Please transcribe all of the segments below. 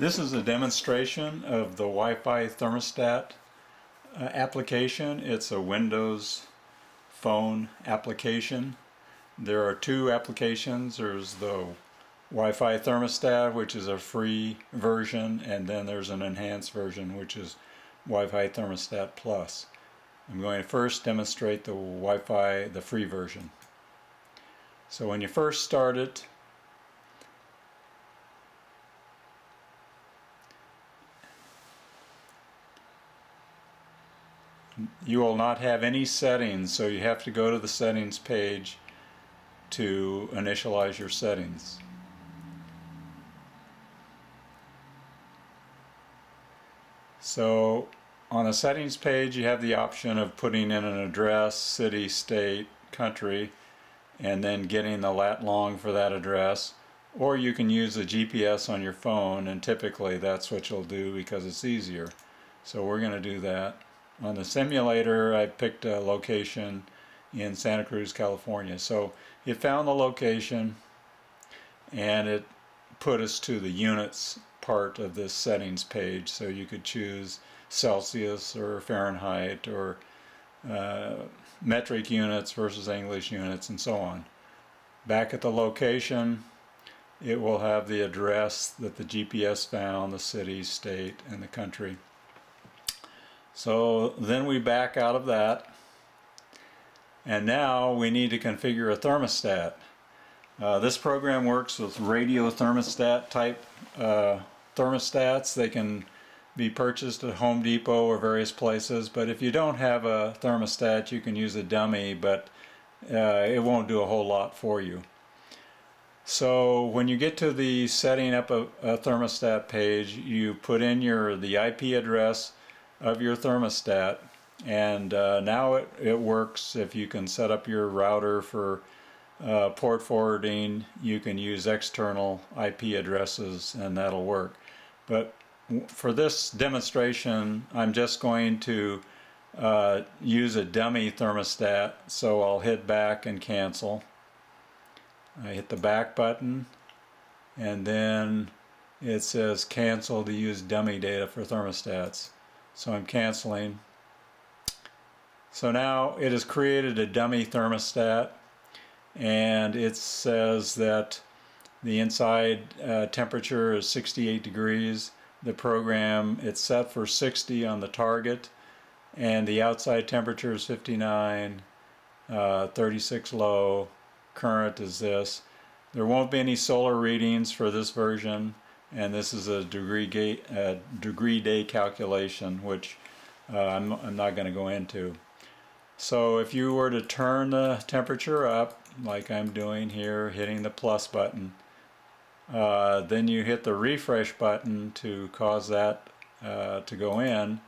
This is a demonstration of the Wi-Fi thermostat application. It's a Windows phone application. There are two applications. There's the Wi-Fi thermostat, which is a free version, and then there's an enhanced version, which is Wi-Fi thermostat plus. I'm going to first demonstrate the Wi-Fi, the free version. So when you first start it, you will not have any settings, so you have to go to the settings page to initialize your settings. So on the settings page you have the option of putting in an address, city, state, country, and then getting the lat long for that address, or you can use the GPS on your phone, and typically that's what you'll do because it's easier. So we're going to do that. On the simulator I picked a location in Santa Cruz, California. So it found the location and it put us to the units part of this settings page, so you could choose Celsius or Fahrenheit or metric units versus English units and so on. Back at the location it will have the address that the GPS found, the city, state, and the country. So then we back out of that, and now we need to configure a thermostat. This program works with radio thermostat type thermostats. They can be purchased at Home Depot or various places, but if you don't have a thermostat you can use a dummy, but it won't do a whole lot for you. So when you get to the setting up a thermostat page, you put in the IP address of your thermostat, and now it works. If you can set up your router for port forwarding, you can use external IP addresses and that'll work. But for this demonstration I'm just going to use a dummy thermostat, so I'll hit back and cancel. I hit the back button and then it says cancel to use dummy data for thermostats. So I'm canceling. So now it has created a dummy thermostat, and it says that the inside temperature is 68 degrees. The program, it's set for 60 on the target, and the outside temperature is 59, 36 low, current is this. There won't be any solar readings for this version, and this is a degree day calculation, which I'm not going to go into. So if you were to turn the temperature up, like I'm doing here, hitting the plus button, then you hit the refresh button to cause that to go in,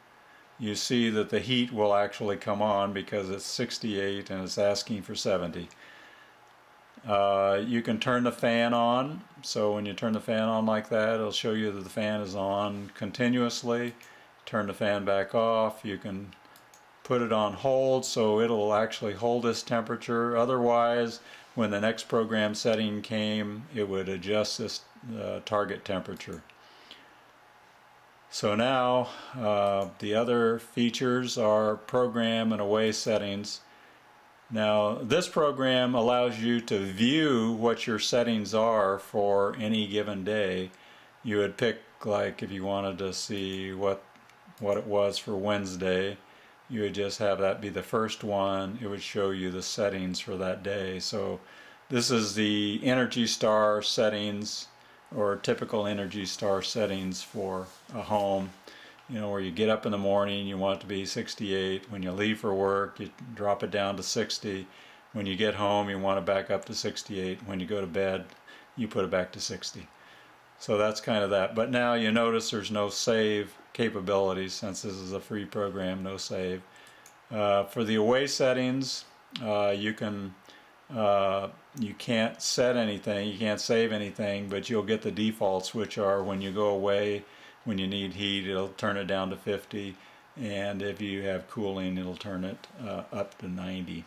you see that the heat will actually come on because it's 68 and it's asking for 70. You can turn the fan on, so when you turn the fan on like that, it'll show you that the fan is on continuously. Turn the fan back off. You can put it on hold, so it'll actually hold this temperature. Otherwise, when the next program setting came, it would adjust this target temperature. So now the other features are program and away settings. Now this program allows you to view what your settings are for any given day. You would pick, like, if you wanted to see what it was for Wednesday, you would just have that be the first one. It would show you the settings for that day. So this is the Energy Star settings, or typical Energy Star settings for a home. You know, where you get up in the morning, you want it to be 68. When you leave for work, you drop it down to 60. When you get home, you want it back up to 68. When you go to bed, you put it back to 60. So that's kind of that. But now you notice there's no save capabilities, since this is a free program, no save. For the away settings, you can't set anything, you can't save anything, but you'll get the defaults, which are when you go away, when you need heat, it'll turn it down to 50, and if you have cooling, it'll turn it up to 90.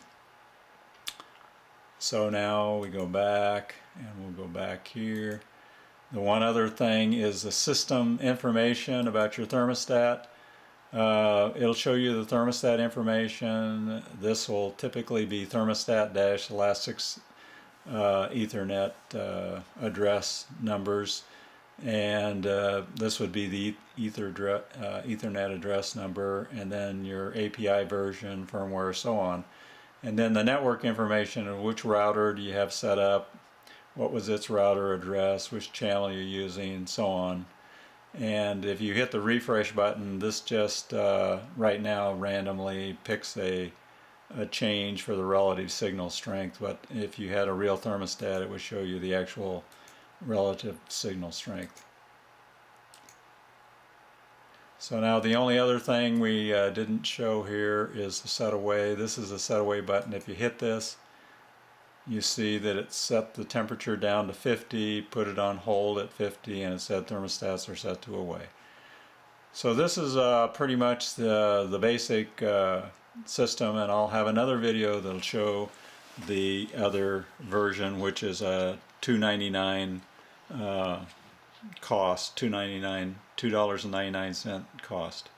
So now we go back, and we'll go back here, The one other thing is the system information about your thermostat. It'll show you the thermostat information. This will typically be thermostat-elastic Ethernet address numbers, and this would be the Ethernet address number, and then your API version, firmware, so on. And then the network information of which router do you have set up, what was its router address, which channel you're using, so on. And if you hit the refresh button, this just right now randomly picks a change for the relative signal strength, but if you had a real thermostat, it would show you the actual relative signal strength. So now the only other thing we didn't show here is the set away. This is the set away button. If you hit this, you see that it set the temperature down to 50, put it on hold at 50, and it said thermostats are set to away. So this is pretty much the basic system, and I'll have another video that'll show the other version, which is a $2.99 cost, $2.99 cost.